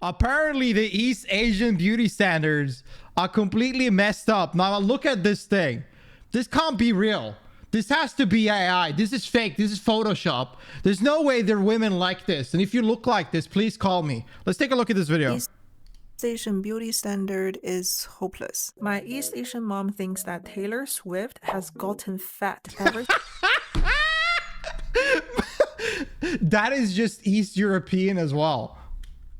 Apparently, the East Asian beauty standards are completely messed up. Now, look at this thing. This can't be real. This has to be AI. This is fake. This is Photoshop. There's no way there are women like this. And if you look like this, please call me. Let's take a look at this video. East Asian beauty standard is hopeless. My East Asian mom thinks that Taylor Swift has gotten fat ever That is just East European as well.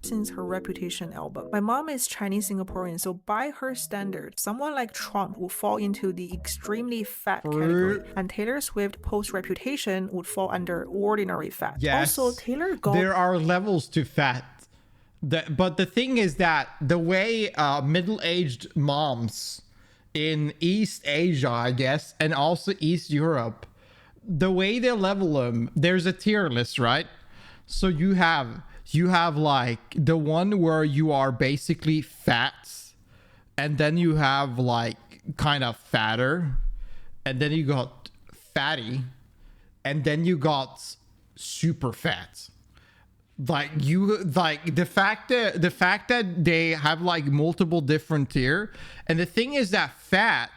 since her Reputation album. My mom is Chinese Singaporean, so by her standard, someone like Trump would fall into the extremely fat category, and Taylor Swift post Reputation would fall under ordinary fat. Yes. Also, Taylor got There are levels to fat. But the thing is that the way middle-aged moms in East Asia, I guess, and also East Europe, the way they level them, there's a tier list, right? So you have like the one where you are basically fat, and then you have like kind of fatter, and then you got fatty, and then you got super fat. Like the fact that they have like multiple different tier, and the thing is that fat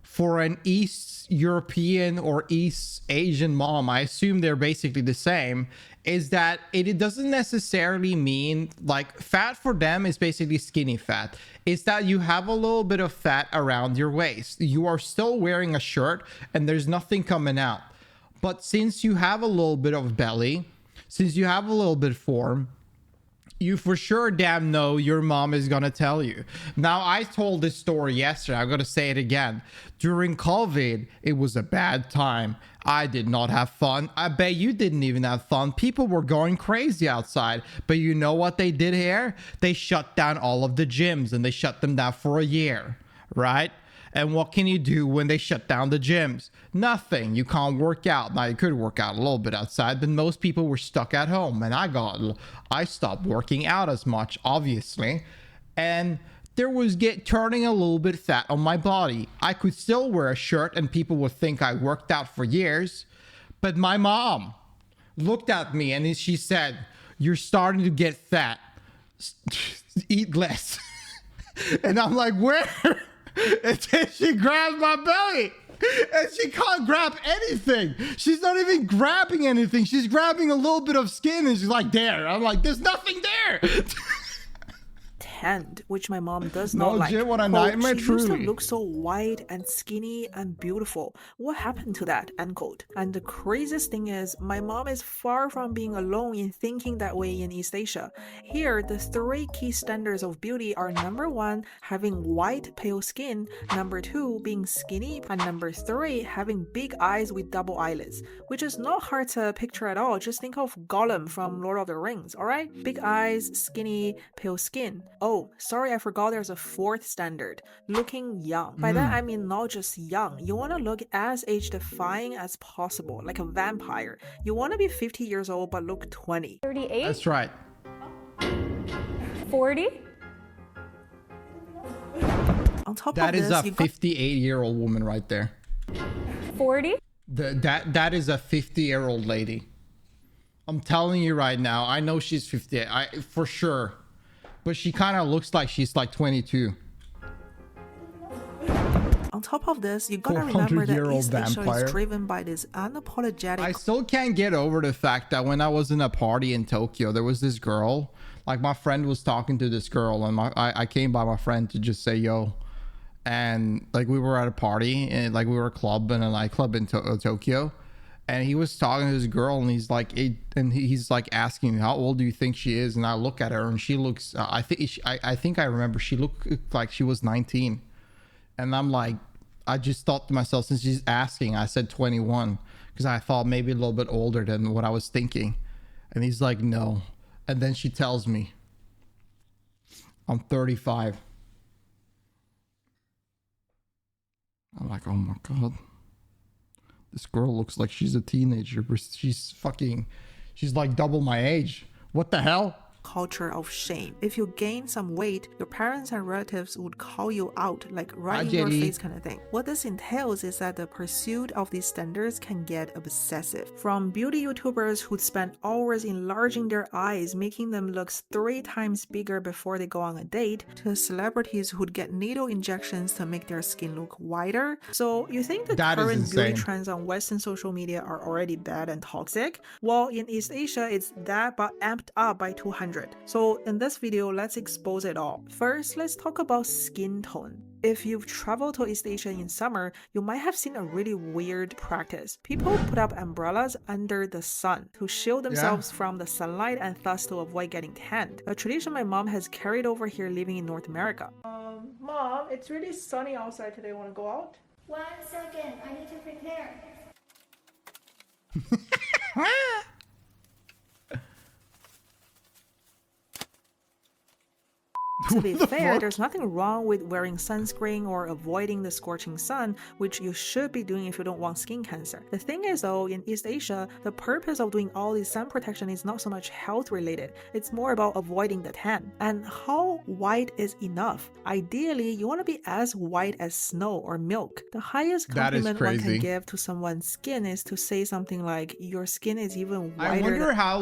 for an East European or East Asian mom, I assume they're basically the same, is that it doesn't necessarily mean like fat for them is basically skinny fat. It's that you have a little bit of fat around your waist. You are still wearing a shirt and there's nothing coming out. But since you have a little bit of belly, since you have a little bit of form, you for sure damn know your mom is gonna tell you. Now, I told this story yesterday. I'm gonna say it again. During COVID, it was a bad time. I did not have fun. I bet you didn't even have fun. People were going crazy outside. But you know what they did here? They shut down all of the gyms, and they shut them down for a year, right? And what can you do when they shut down the gyms? Nothing. You can't work out. Now, you could work out a little bit outside, but most people were stuck at home. And I stopped working out as much, obviously. And there was turning a little bit fat on my body. I could still wear a shirt and people would think I worked out for years. But my mom looked at me and she said, "You're starting to get fat. Eat less." And I'm like, "Where?" And then she grabs my belly, and she can't grab anything. She's not even grabbing anything. She's grabbing a little bit of skin, and she's like, "There." I'm like, "There's nothing there." hand, which my mom does not like. Jim, what a nightmare, she used to truly. look so white and skinny and beautiful. What happened to that? End quote. And the craziest thing is, my mom is far from being alone in thinking that way in East Asia. Here, the three key standards of beauty are: number one, having white, pale skin; number two, being skinny; and number three, having big eyes with double eyelids, which is not hard to picture at all. Just think of Gollum from Lord of the Rings, alright? Big eyes, skinny, pale skin. Oh, sorry, I forgot there's a fourth standard: looking young. By that, I mean not just young. You want to look as age-defying as possible, like a vampire. You want to be 50 years old but look 20. 38? That's right. 40? On top That of is this, a you got 58-year-old woman right there. 40? That is a 50-year-old lady. I'm telling you right now. I know she's 58, for sure. But she kind of looks like she's like 22. On top of this, you gotta remember that 400-year-old East Asia vampire. is driven by this unapologetic. I still can't get over the fact that when I was in a party in Tokyo, there was this girl. Like, my friend was talking to this girl, and I came by my friend to just say yo. And like, we were at a party, and like, we were a club in a nightclub in Tokyo. And he was talking to this girl, and he's like, he's like asking me, how old do you think she is? And I look at her, and she looks, I think I remember she looked like she was 19. And I'm like, I just thought to myself, since she's asking, I said 21, because I thought maybe a little bit older than what I was thinking. And he's like, no. And then she tells me, I'm 35. I'm like, oh my God. This girl looks like she's a teenager, but she's like double my age. What the hell? culture of shame. If you gain some weight, your parents and relatives would call you out, like right in your face kind of thing. What this entails is that the pursuit of these standards can get obsessive. From beauty YouTubers who'd spend hours enlarging their eyes, making them look 3 times bigger before they go on a date, to celebrities who'd get needle injections to make their skin look whiter. So you think the current beauty trends on Western social media are already bad and toxic? Well, in East Asia, it's that but amped up by 200. So in this video, let's expose it all. First, let's talk about skin tone. If you've traveled to East Asia in summer, you might have seen a really weird practice. People put up umbrellas under the sun to shield themselves from the sunlight and thus to avoid getting tanned. A tradition my mom has carried over here living in North America. Mom, it's really sunny outside today. Want to go out? 1 second, I need to prepare. To be fair, there's nothing wrong with wearing sunscreen or avoiding the scorching sun, which you should be doing if you don't want skin cancer. The thing is though, in East Asia, the purpose of doing all this sun protection is not so much health related, it's more about avoiding the tan. And how white is enough? Ideally, you want to be as white as snow or milk. The highest compliment one can give to someone's skin is to say something like, your skin is even whiter. I wonder how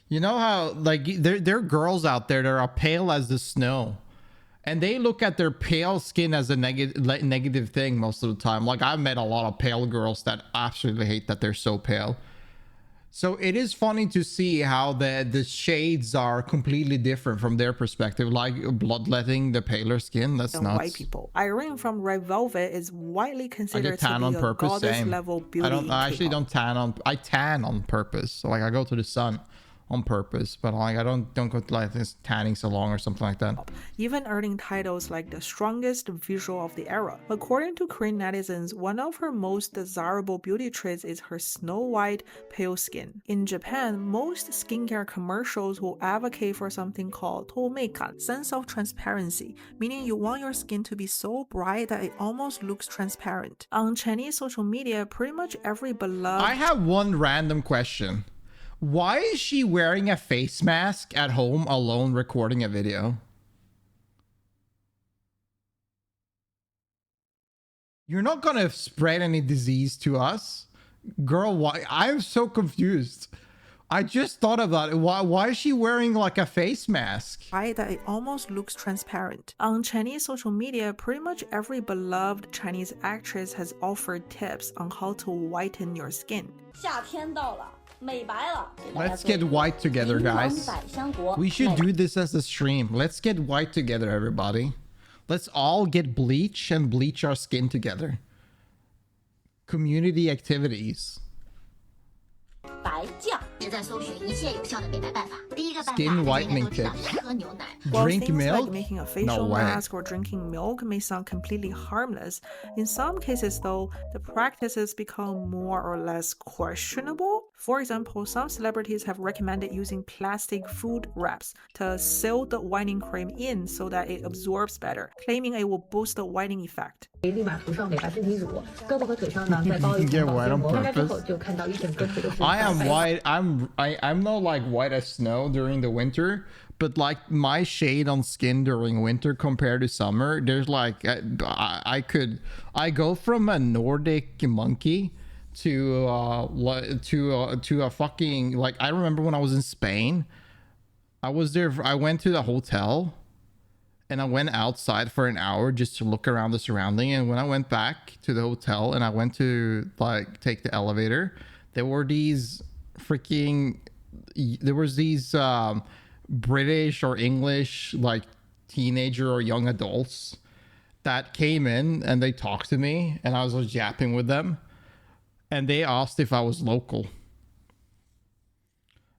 you know how there are girls out there that are pale as the snow, and they look at their pale skin as a negative thing most of the time. Like, I've met a lot of pale girls that absolutely hate that they're so pale. So it is funny to see how the shades are completely different from their perspective, like bloodletting the paler skin. That's nuts. White people. Irene from Red Velvet is widely considered to be on purpose, a goddess level beauty. I actually don't tan on. I tan on purpose. So like I go to the sun on purpose, but like I don't go to like this tanning salon or something like that. Even earning titles like the strongest visual of the era. According to Korean netizens, one of her most desirable beauty traits is her snow white, pale skin. In Japan, most skincare commercials will advocate for something called toumeikan, sense of transparency, meaning you want your skin to be so bright that it almost looks transparent. On Chinese social media, pretty much every beloved... I have one random question. Why is she wearing a face mask at home alone recording a video? You're not gonna spread any disease to us. Girl, why? I'm so confused. I just thought about it. Why is she wearing like a face mask? That it almost looks transparent. On Chinese social media, pretty much every beloved Chinese actress has offered tips on how to whiten your skin. 夏天到了。 Let's get white together, guys. We should do this as a stream. Let's get white together, everybody. Let's all get bleach and bleach our skin together. Community activities. Skin whitening tips. Drink milk? Like making a facial mask or drinking milk may sound completely harmless. In some cases though, the practices become more or less questionable. For example, some celebrities have recommended using plastic food wraps to seal the whitening cream in so that it absorbs better, claiming it will boost the whitening effect. Get white on purpose. I am white. I'm not like white as snow during the winter, but like my shade on skin during winter compared to summer, there's like I go from a Nordic monkey to a fucking, like, I remember when I was in Spain, I went to the hotel and I went outside for an hour just to look around the surrounding, and when I went back to the hotel and I went to like take the elevator, there was these British or English like teenager or young adults that came in and they talked to me, and I was just yapping with them, and they asked if I was local.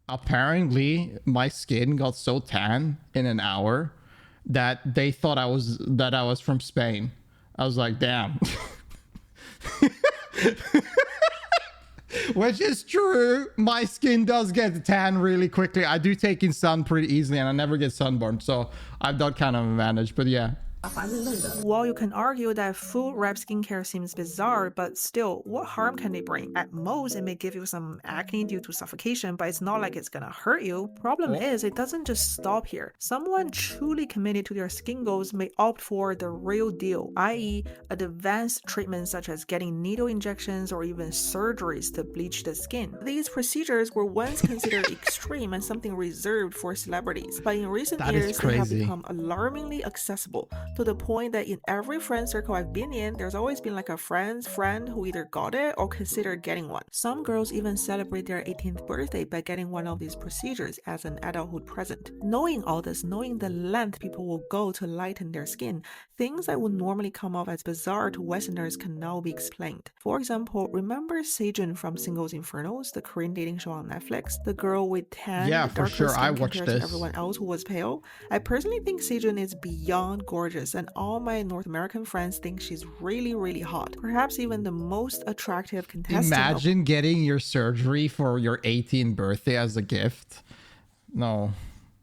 Apparently my skin got so tan in an hour that they thought I was from Spain. I was like, damn. Which is true. My skin does get tan really quickly. I do take in sun pretty easily and I never get sunburned, so I've got kind of an advantage. But yeah, While you can argue that full wrap skincare seems bizarre, but still, what harm can they bring? At most, it may give you some acne due to suffocation, but it's not like it's gonna hurt you. Problem is, it doesn't just stop here. Someone truly committed to their skin goals may opt for the real deal, i.e., advanced treatments such as getting needle injections or even surgeries to bleach the skin. These procedures were once considered extreme and something reserved for celebrities, but in recent years, they have become alarmingly accessible, to the point that in every friend circle I've been in, there's always been like a friend's friend who either got it or considered getting one. Some girls even celebrate their 18th birthday by getting one of these procedures as an adulthood present. Knowing all this, knowing the length people will go to lighten their skin, things that would normally come off as bizarre to Westerners can now be explained. For example, remember Sejun from Singles Infernos, the Korean dating show on Netflix? The girl with tan, darker skin compared to everyone else who was pale? I personally think Sejun is beyond gorgeous, and all my North American friends think she's really, really hot. Perhaps even the most attractive contestant. Imagine getting your surgery for your 18th birthday as a gift. No,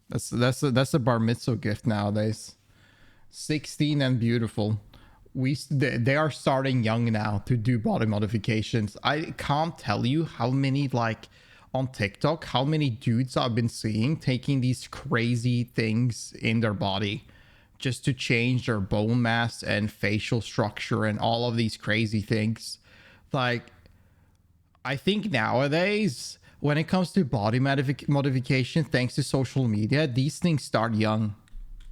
that's a bar mitzvah gift nowadays. 16 and beautiful. They are starting young now to do body modifications. I can't tell you how many, like on TikTok, how many dudes I've been seeing taking these crazy things in their body just to change their bone mass and facial structure and all of these crazy things. Like, I think nowadays, when it comes to body modification, thanks to social media, these things start young.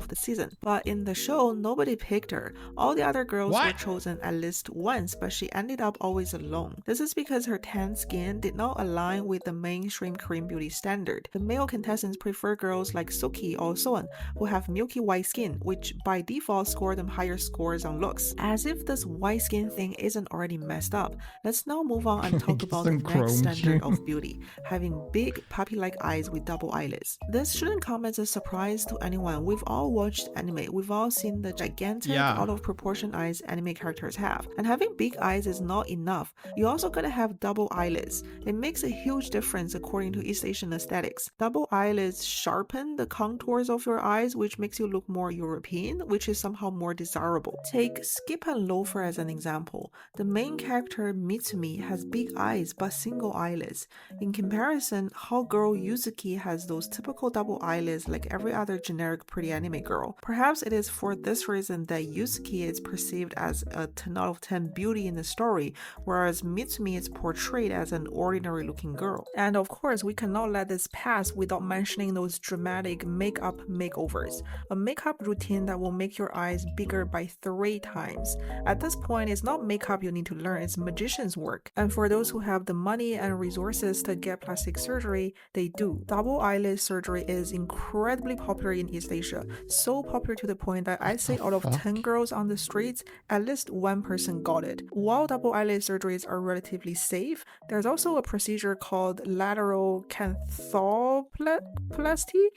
The season, but in the show nobody picked her. All the other girls were chosen at least once, but she ended up always alone. This is because her tan skin did not align with the mainstream Korean beauty standard. The male contestants prefer girls like Suki or Soan, who have milky white skin, which by default score them higher scores on looks. As if this white skin thing isn't already messed up, let's now move on and talk about the next standard of beauty, having big puppy-like eyes with double eyelids. This shouldn't come as a surprise to anyone. We've all watched anime, we've all seen the gigantic, out of proportion eyes anime characters have. And having big eyes is not enough. You also gotta have double eyelids. It makes a huge difference according to East Asian aesthetics. Double eyelids sharpen the contours of your eyes, which makes you look more European, which is somehow more desirable. Take Skip and Loafer as an example. The main character Mitsumi has big eyes but single eyelids. In comparison, hot girl Yuzuki has those typical double eyelids like every other generic pretty anime girl. Perhaps it is for this reason that Yusuke is perceived as a 10 out of 10 beauty in the story, whereas Mitsumi is portrayed as an ordinary looking girl. And of course, we cannot let this pass without mentioning those dramatic makeup makeovers. A makeup routine that will make your eyes bigger by 3 times. At this point, it's not makeup you need to learn, it's magician's work. And for those who have the money and resources to get plastic surgery, they do. Double eyelid surgery is incredibly popular in East Asia. So popular to the point that I'd say out of 10 girls on the streets, at least 1 person got it. While double eyelid surgeries are relatively safe, there's also a procedure called lateral canthoplasty.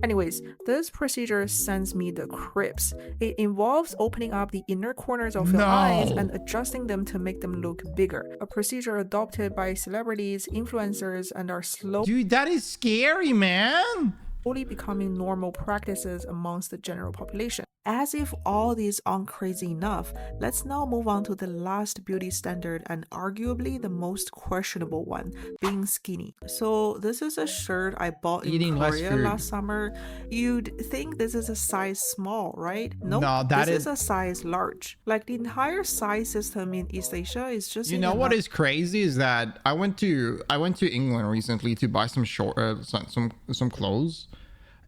Anyways, this procedure sends me the creeps. It involves opening up the inner corners of your eyes and adjusting them to make them look bigger. A procedure adopted by celebrities, influencers, and are Dude, that is scary, man. Slowly becoming normal practices amongst the general population. As if all these aren't crazy enough, let's now move on to the last beauty standard and arguably the most questionable one, being skinny. So this is a shirt I bought in Korea last summer. You'd think this is a size small, right? Nope, no, this is a size large. Like the entire size system in East Asia is just... You know what is crazy is that I went to England recently to buy some some clothes,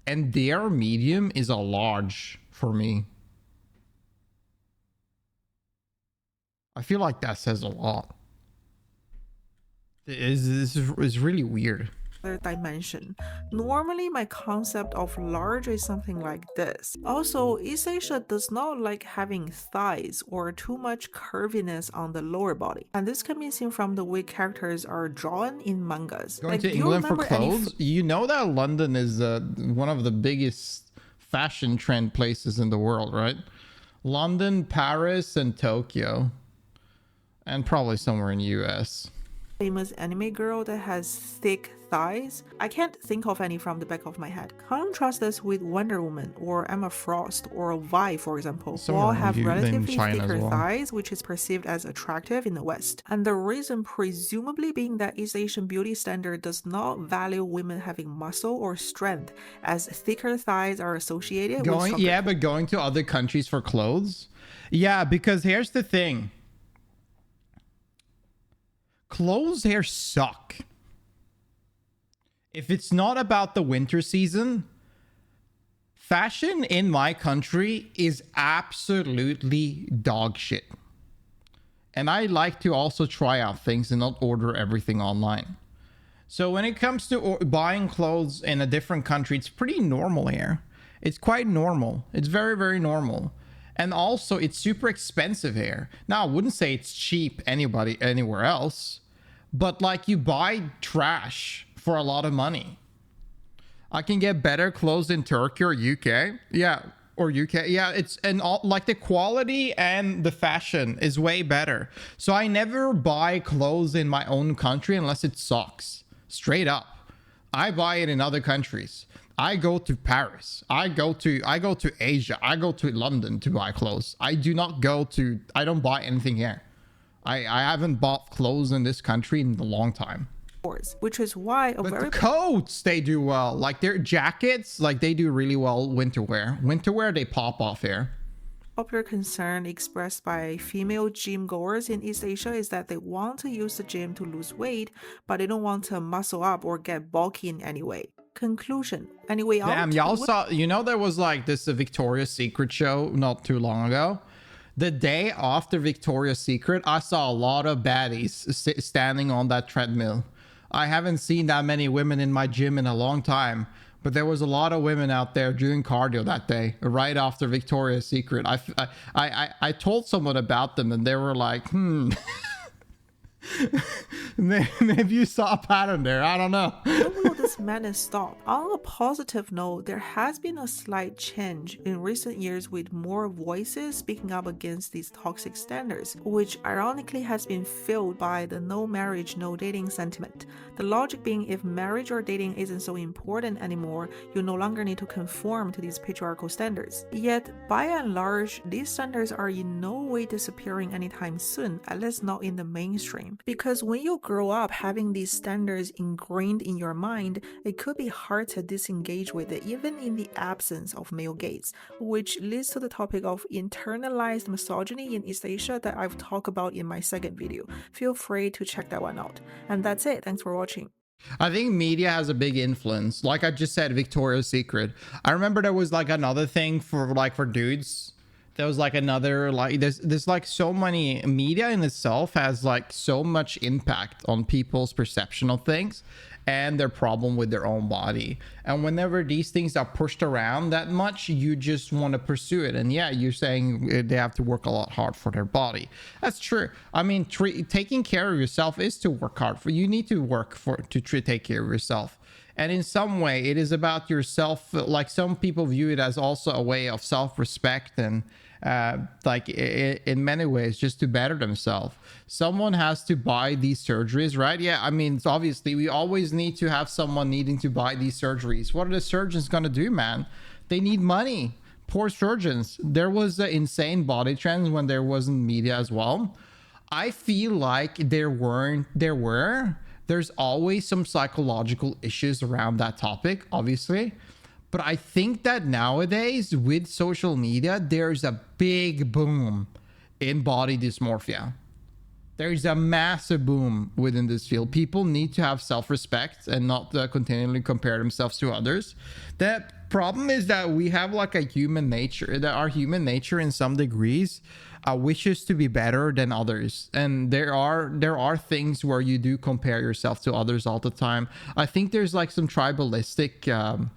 and their medium is a large for me. I feel like that says a lot. This is really weird. Dimension. Normally my concept of large is something like this. Also, East Asia does not like having thighs or too much curviness on the lower body, and this can be seen from the way characters are drawn in mangas. Going to England for clothes? You know that London is one of the biggest fashion trend places in the world, right? London, Paris, and Tokyo, and probably somewhere in the US. Famous anime girl that has thick thighs? I can't think of any from the back of my head. Contrast this with Wonder Woman or Emma Frost or Vi, for example, who all have relatively thicker thighs, which is perceived as attractive in the West. And the reason presumably being that East Asian beauty standard does not value women having muscle or strength, as thicker thighs are associated with stronger. Yeah, but going to other countries for clothes? Yeah, because here's the thing. Clothes here suck. If it's not about the winter season, fashion in my country is absolutely dog shit. And I like to also try out things and not order everything online. So when it comes to buying clothes in a different country, it's pretty normal here. It's quite normal. It's very, very normal. And also, it's super expensive here. Now, I wouldn't say it's cheap anywhere else, but like you buy trash for a lot of money. I can get better clothes in Turkey or UK. Yeah, or UK. Yeah, it's and all like the quality and the fashion is way better. So I never buy clothes in my own country unless it sucks. Straight up. I buy it in other countries. I go to Paris. I go to Asia. I go to London to buy clothes. I don't buy anything here. I haven't bought clothes in this country in a long time. Which is why the coats, they do well. Like their jackets, like they do really well winter wear. Winter wear, they pop off here. Popular concern expressed by female gym goers in East Asia is that they want to use the gym to lose weight, but they don't want to muscle up or get bulky in any way. Conclusion. Anyway, damn, y'all saw, there was like this Victoria's Secret show not too long ago. The day after Victoria's Secret, I saw a lot of baddies standing on that treadmill. I haven't seen that many women in my gym in a long time, but there was a lot of women out there doing cardio that day, right after Victoria's Secret. I told someone about them and they were like, maybe you saw a pattern there. I don't know. When will this madness stop? On a positive note, there has been a slight change in recent years with more voices speaking up against these toxic standards, which ironically has been filled by the no marriage, no dating sentiment. The logic being, if marriage or dating isn't so important anymore, you no longer need to conform to these patriarchal standards. Yet, by and large, these standards are in no way disappearing anytime soon, at least not in the mainstream. Because when you grow up having these standards ingrained in your mind, it could be hard to disengage with it even in the absence of male gaze, which leads to the topic of internalized misogyny in East Asia that I've talked about in my second video. Feel free to check that one out. And that's it. Thanks for watching. I think media has a big influence. Like I just said, Victoria's Secret. I remember there was like another thing for dudes. There was like another, like there's like so many, media in itself has like so much impact on people's perception of things and their problem with their own body. And whenever these things are pushed around that much, you just want to pursue it. And yeah, you're saying they have to work a lot hard for their body. That's true. I mean, taking care of yourself is to work hard for. You need to work to take care of yourself. And in some way, it is about yourself. Like some people view it as also a way of self-respect and like in many ways just to better themselves. Someone has to buy these surgeries, right? Yeah, I mean, it's obviously we always need to have someone needing to buy these surgeries. What are the surgeons going to do, man? They need money. Poor surgeons. There was insane body trends when there wasn't media as well. I feel like there's always some psychological issues around that topic, obviously. But I think that nowadays with social media, there's a big boom in body dysmorphia. There's a massive boom within this field. People need to have self-respect and not continually compare themselves to others. The problem is that we have like a human nature, that our human nature in some degrees wishes to be better than others. And there are things where you do compare yourself to others all the time. I think there's like some tribalistic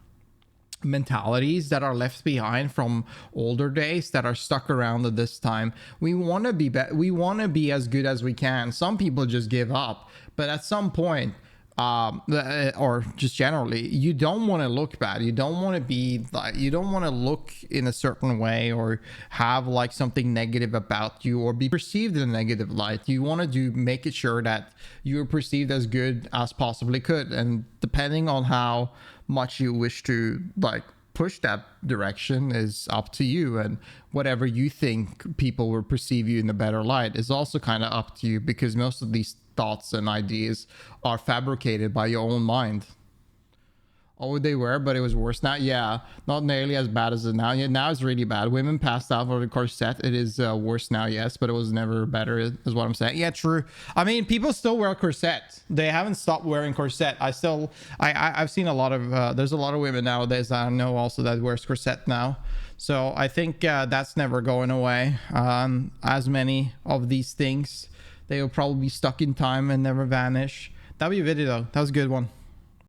mentalities that are left behind from older days that are stuck around at this time. We want to be as good as we can. Some people just give up, but at some point or just generally, you don't want to look bad. You don't want to be like, you don't want to look in a certain way or have like something negative about you or be perceived in a negative light. You want to make it sure that you're perceived as good as possibly could. And depending on how much you wish to like push that direction is up to you, and whatever you think people will perceive you in a better light is also kind of up to you, because most of these thoughts and ideas are fabricated by your own mind. Oh, they were, but it was worse now. Yeah, not nearly as bad as it now. Yeah, now it's really bad. Women passed out for the corset. It is worse now, yes, but it was never better, is what I'm saying. Yeah, true. I mean, people still wear corset. They haven't stopped wearing corset. I've seen a lot of there's a lot of women nowadays that I know also that wears corset now. So I think that's never going away. As many of these things, they will probably be stuck in time and never vanish. That'll be a video though. That was a good one.